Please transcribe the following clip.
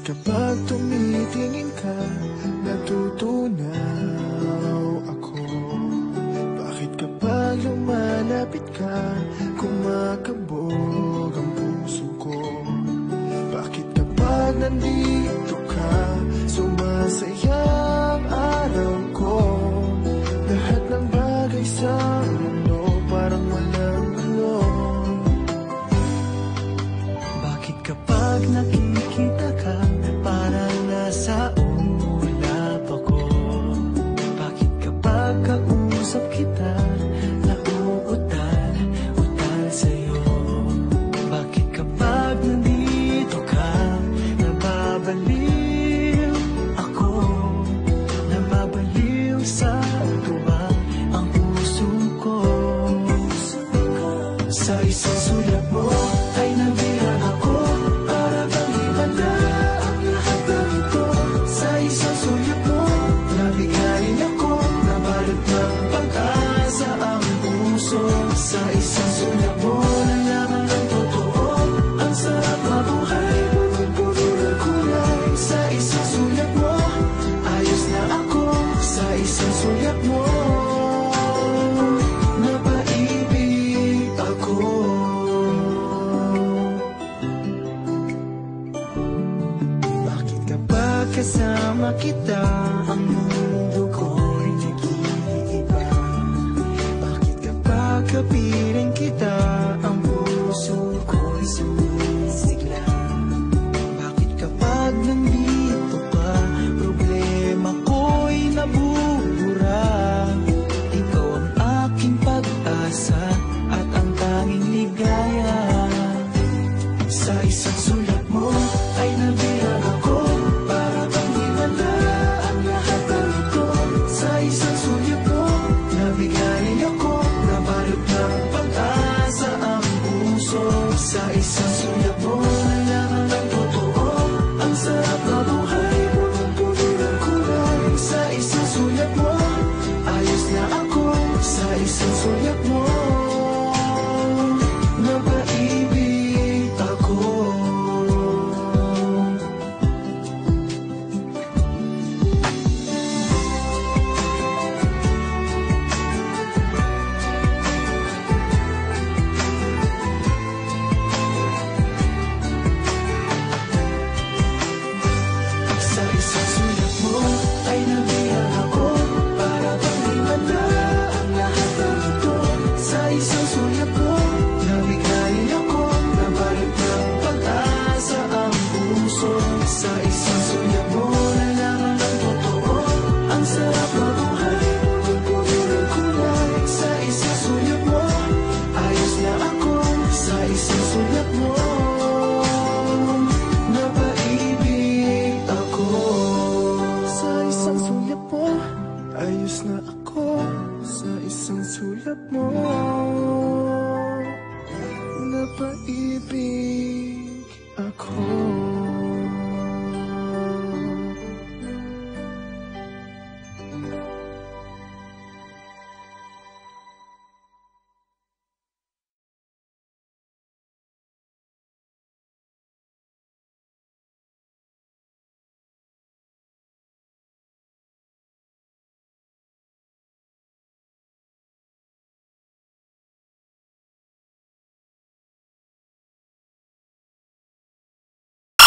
kapag tumitingin ka, natutunaw ako? Bakit kapag lumalapit ka, kumakabog ang puso ko? Bakit kapag nandito ka, sumasaya ang araw ko? Lahat ng bagay sa mundo parang walang ano. Bakit kapag nakikita ka, parang nasa ulap ako? Bakit kapag kausap kita, nauutal sa'yo? Bakit kapag nandito ka, nababaliw ako? Nababaliw sa tuwa ang puso ko. Sa isang sulat mo ay nabihan ako, para bang iba na ang lahat ng ito. Sa isang sulat mo, nabigayin ako, nabalot ng pag-asa ang puso. Sa isang sulat mo, nalaman ng totoo, ang sarap mabuhay, punong-puno ng kulay. Sa isang sulat mo, ayos na ako. Sa isang sulat mo, napaibig ako. Bakit kapag kasama kita, ang mundo ko'y nag-iiba? Bakit kapag kapiling kita, ang puso ko'y sumisigla? Bakit kapag nandito ka, problema ko'y nabubura? Ikaw ang aking pag-asa at ang tanging ligaya. Sa isang sulat